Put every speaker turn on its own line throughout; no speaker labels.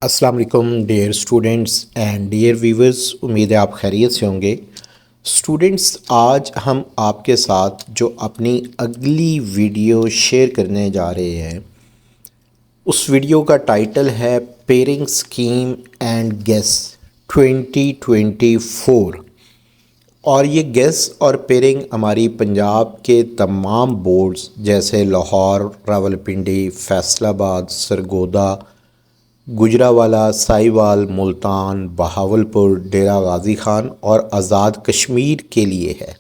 अस्सलाम वालेकुम dear students and dear viewers. उम्मीद है आप खैरियत से होंगे। स्टूडेंट्स, आज हम आपके साथ जो अपनी अगली वीडियो शेयर करने जा रहे हैं उस वीडियो का टाइटल है पेयरिंग स्कीम एंड गेस 2024। और ये गेस और पेयरिंग हमारी पंजाब के तमाम बोर्ड्स जैसे लाहौर, रावलपिंडी, फैसलाबाद, सरगोदा, गुजरावाला, साहिवाल, मुल्तान, बहावलपुर, डेरा गाज़ी ख़ान और आज़ाद कश्मीर के लिए है।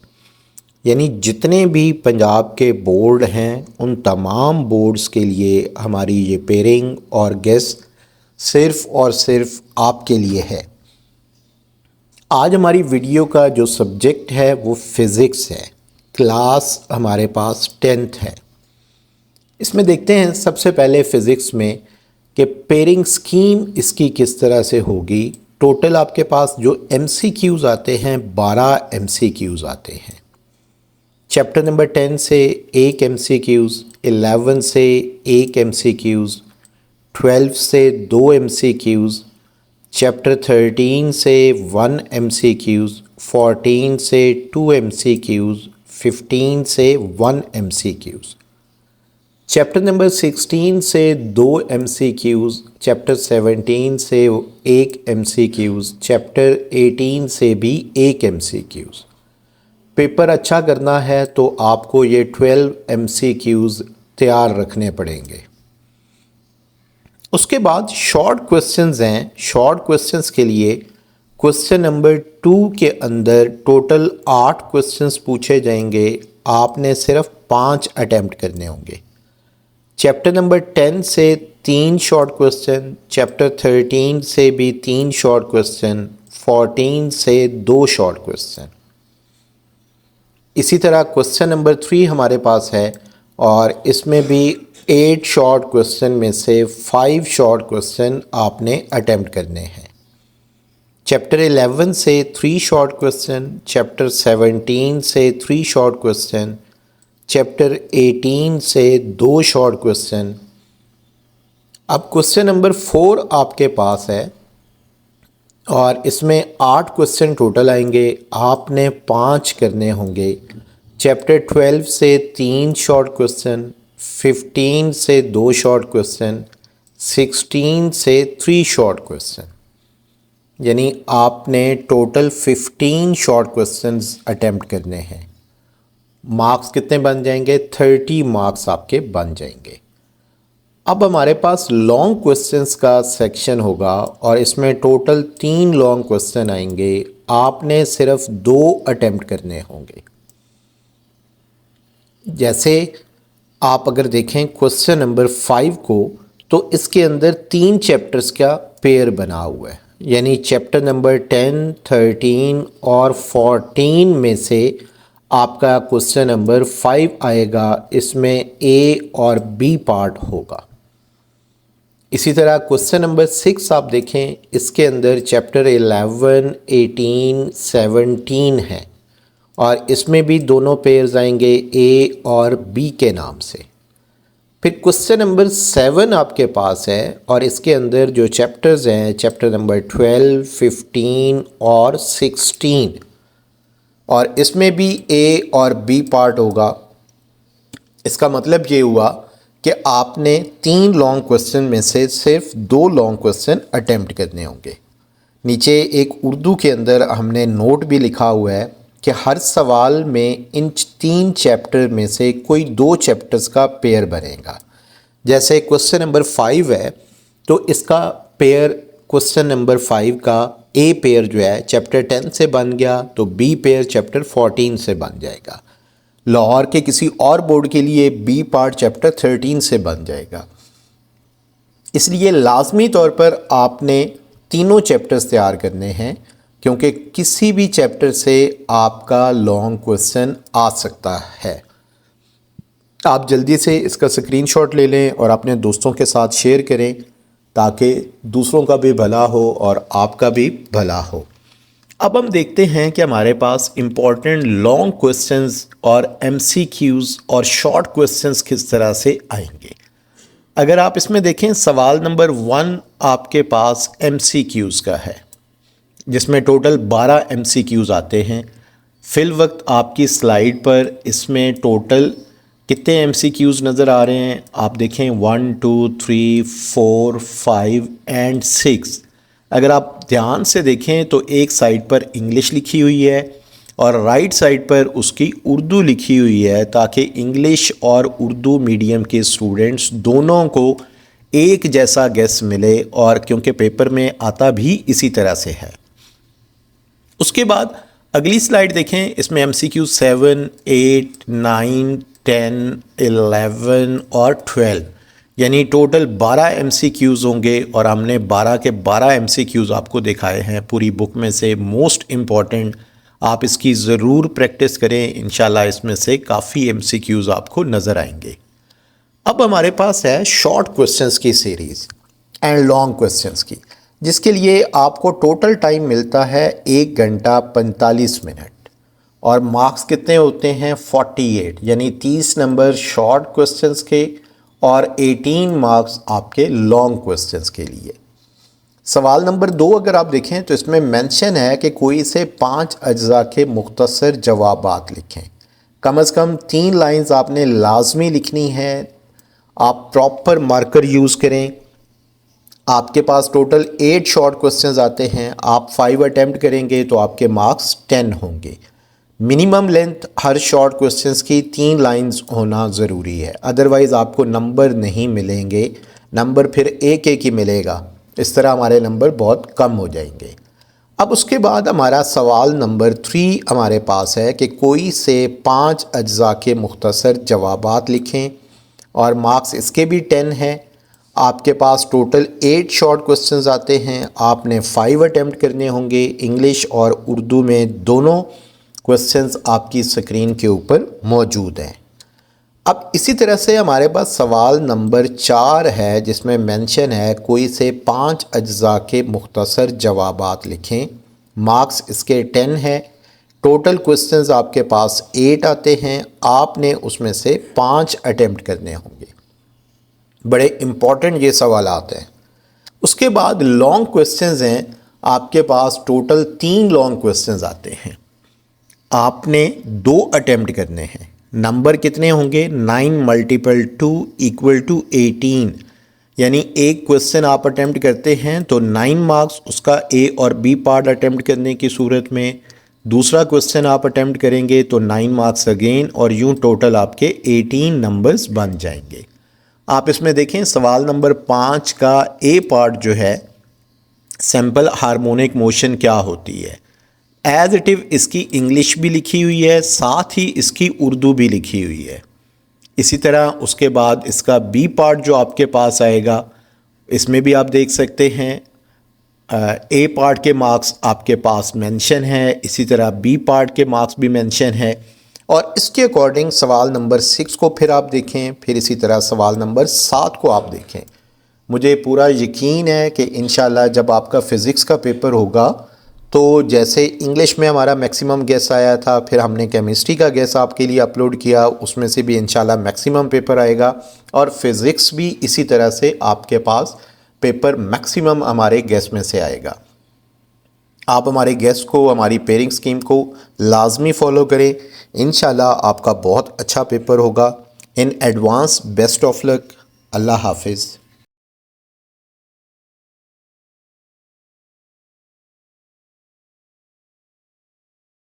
यानी जितने भी पंजाब के बोर्ड हैं उन तमाम बोर्ड्स के लिए हमारी ये पेयरिंग और गेस सिर्फ़ और सिर्फ आपके लिए है। आज हमारी वीडियो का जो सब्जेक्ट है वो फ़िज़िक्स है। क्लास हमारे पास 10th है। इसमें देखते हैं सबसे पहले फ़िज़िक्स में कि पेयरिंग स्कीम इसकी किस तरह से होगी। टोटल आपके पास जो MCQs आते हैं 12 MCQs आते हैं। चैप्टर नंबर 10 से 1 MCQs, 11 से 1 MCQs, 12 से 2 MCQs, चैप्टर 13 से 1 MCQs, 14 से 2 MCQs, 15 से 1 MCQs, चैप्टर नंबर 16 से 2 MCQs, चैप्टर 17 से 1 MCQs, चैप्टर 18 से भी 1 MCQs। पेपर अच्छा करना है तो आपको ये 12 MCQs तैयार रखने पड़ेंगे। उसके बाद शॉर्ट क्वेश्चंस हैं। शॉर्ट क्वेश्चंस के लिए क्वेश्चन नंबर 2 के अंदर टोटल 8 क्वेश्चंस पूछे जाएंगे। आपने सिर्फ 5 अटैम्प्ट करने होंगे। चैप्टर नंबर 10 से 3 शॉर्ट क्वेश्चन, चैप्टर 13 से भी 3 शॉर्ट क्वेश्चन, 14 से 2 शॉर्ट क्वेश्चन। इसी तरह क्वेश्चन नंबर 3 हमारे पास है और इसमें भी 8 शॉर्ट क्वेश्चन में से 5 शॉर्ट क्वेश्चन आपने अटैम्प्ट करने हैं। चैप्टर 11 से 3 शॉर्ट क्वेश्चन, चैप्टर 17 से 3 शॉर्ट क्वेश्चन, चैप्टर 18 से 2 शॉर्ट क्वेश्चन। अब क्वेश्चन नंबर 4 आपके पास है और इसमें 8 क्वेश्चन टोटल आएंगे। आपने 5 करने होंगे। चैप्टर 12 से 3 शॉर्ट क्वेश्चन, 15 से 2 शॉर्ट क्वेश्चन, 16 से 3 शॉर्ट क्वेश्चन। यानी आपने टोटल 15 शॉर्ट क्वेश्चंस अटैम्प्ट करने हैं। मार्क्स कितने बन जाएंगे? 30 मार्क्स आपके बन जाएंगे। अब हमारे पास लॉन्ग क्वेश्चंस का सेक्शन होगा और इसमें टोटल 3 लॉन्ग क्वेश्चन आएंगे। आपने सिर्फ 2 अटैम्प्ट करने होंगे। जैसे आप अगर देखें क्वेश्चन नंबर 5 को, तो इसके अंदर 3 चैप्टर्स का पेयर बना हुआ है। यानी चैप्टर नंबर 10, 13 और 14 में से आपका क्वेश्चन नंबर 5 आएगा। इसमें A और B पार्ट होगा। इसी तरह क्वेश्चन नंबर 6 आप देखें, इसके अंदर चैप्टर 11, 18, 17 है और इसमें भी दोनों पेयर्स आएंगे A और B के नाम से। फिर क्वेश्चन नंबर 7 आपके पास है और इसके अंदर जो चैप्टर्स हैं चैप्टर नंबर 12, 15 और 16 और इसमें भी A और B पार्ट होगा। इसका मतलब ये हुआ कि आपने 3 लॉन्ग क्वेश्चन में से सिर्फ 2 लॉन्ग क्वेश्चन अटैम्प्ट करने होंगे। नीचे एक उर्दू के अंदर हमने नोट भी लिखा हुआ है कि हर सवाल में इन 3 चैप्टर में से कोई 2 चैप्टर्स का पेयर बनेगा। जैसे क्वेश्चन नंबर 5 है तो इसका पेयर क्वेश्चन नंबर 5 का A पेयर जो है चैप्टर 10 से बन गया तो B पेयर चैप्टर 14 से बन जाएगा। लाहौर के किसी और बोर्ड के लिए B पार्ट चैप्टर 13 से बन जाएगा। इसलिए लाजमी तौर पर आपने तीनों चैप्टर्स तैयार करने हैं क्योंकि किसी भी चैप्टर से आपका लॉन्ग क्वेश्चन आ सकता है। आप जल्दी से इसका स्क्रीनशॉट ले लें और अपने दोस्तों के साथ शेयर करें ताकि दूसरों का भी भला हो और आपका भी भला हो। अब हम देखते हैं कि हमारे पास इम्पॉर्टेंट लॉन्ग क्वेश्चंस और MCQs और शॉर्ट क्वेश्चंस किस तरह से आएंगे। अगर आप इसमें देखें सवाल नंबर 1 आपके पास MCQs का है, जिसमें टोटल 12 MCQs आते हैं। फिल वक्त आपकी स्लाइड पर इसमें टोटल कितने MCQs नज़र आ रहे हैं, आप देखें 1 2 3 4 5 एंड 6। अगर आप ध्यान से देखें तो एक साइड पर इंग्लिश लिखी हुई है और राइट साइड पर उसकी उर्दू लिखी हुई है, ताकि इंग्लिश और उर्दू मीडियम के स्टूडेंट्स दोनों को एक जैसा गेस मिले, और क्योंकि पेपर में आता भी इसी तरह से है। उसके बाद अगली स्लाइड देखें, इसमें MCQ 7, 8, 9, 10, 11 और 12 यानी टोटल 12 MCQs होंगे, और हमने 12 के 12 MCQs आपको दिखाए हैं पूरी बुक में से। मोस्ट इम्पॉर्टेंट, आप इसकी ज़रूर प्रैक्टिस करें, इंशाल्लाह इसमें से काफ़ी MCQs आपको नज़र आएंगे। अब हमारे पास है शॉर्ट क्वेश्चंस की सीरीज़ एंड लॉन्ग क्वेश्चंस की, जिसके लिए आपको टोटल टाइम मिलता है 1 घंटा 45 मिनट, और मार्क्स कितने होते हैं 48, यानी 30 नंबर शॉर्ट क्वेश्चंस के और 18 मार्क्स आपके लॉन्ग क्वेश्चंस के लिए। सवाल नंबर 2 अगर आप देखें तो इसमें मेंशन है कि कोई से 5 अज्जा के मुख्तसर जवाबात लिखें। कम से कम 3 लाइंस आपने लाजमी लिखनी है। आप प्रॉपर मार्कर यूज़ करें। आपके पास टोटल 8 शॉर्ट क्वेश्चंस आते हैं, आप 5 अटैम्प्ट करेंगे तो आपके मार्क्स 10 होंगे। मिनिमम लेंथ हर शॉर्ट क्वेश्चंस की 3 लाइंस होना ज़रूरी है, अदरवाइज़ आपको नंबर नहीं मिलेंगे, नंबर फिर एक एक ही मिलेगा। इस तरह हमारे नंबर बहुत कम हो जाएंगे। अब उसके बाद हमारा सवाल नंबर 3 हमारे पास है कि कोई से 5 अज्जा के मुख्तसर जवाबात लिखें, और मार्क्स इसके भी 10 हैं। आपके पास टोटल 8 शॉर्ट क्वेश्चंस आते हैं, आपने 5 अटैम्प्ट करने होंगे। इंग्लिश और उर्दू में दोनों क्वेश्चंस आपकी स्क्रीन के ऊपर मौजूद हैं। अब इसी तरह से हमारे पास सवाल नंबर 4 है, जिसमें मेंशन है कोई से 5 अज्जा के मुख्तसर जवाबात लिखें। मार्क्स इसके 10 हैं। टोटल क्वेश्चंस आपके पास 8 आते हैं, आपने उसमें से 5 अटैम्प्ट करने होंगे। बड़े इम्पॉर्टेंट ये सवाल आते हैं। उसके बाद लॉन्ग क्वेश्चंस हैं, आपके पास टोटल 3 लॉन्ग क्वेश्चंस आते हैं, आपने 2 अटैम्प्ट करने हैं। नंबर कितने होंगे 9 × 2 = 18, यानी एक क्वेश्चन आप अटैम्प्ट करते हैं तो 9 मार्क्स उसका A और B पार्ट अटैम्प्ट करने की सूरत में। दूसरा क्वेश्चन आप अटैम्प्ट करेंगे तो 9 मार्क्स अगेन, और यूँ टोटल आपके 18 नंबर्स बन जाएंगे। आप इसमें देखें सवाल नंबर 5 का A पार्ट जो है, सिंपल हार्मोनिक मोशन क्या होती है, एज इट इव इसकी इंग्लिश भी लिखी हुई है, साथ ही इसकी उर्दू भी लिखी हुई है। इसी तरह उसके बाद इसका बी पार्ट जो आपके पास आएगा, इसमें भी आप देख सकते हैं ए पार्ट के मार्क्स आपके पास मेंशन है, इसी तरह बी पार्ट के मार्क्स भी मेंशन है। और इसके अकॉर्डिंग सवाल नंबर 6 को फिर आप देखें, फिर इसी तरह सवाल नंबर 7 को आप देखें। मुझे पूरा यकीन है कि इंशाल्लाह जब आपका फ़िज़िक्स का पेपर होगा तो जैसे इंग्लिश में हमारा मैक्सिमम गेस आया था, फिर हमने केमिस्ट्री का गेस आपके लिए अपलोड किया, उसमें से भी इंशाल्लाह मैक्सिमम पेपर आएगा, और फ़िज़िक्स भी इसी तरह से आपके पास पेपर मैक्सिमम हमारे गेस में से आएगा। आप हमारे गेस को, हमारी पेयरिंग स्कीम को लाजमी फ़ॉलो करें, इंशाल्लाह आपका बहुत अच्छा पेपर होगा। In advance best of luck. अल्लाह हाफिज़।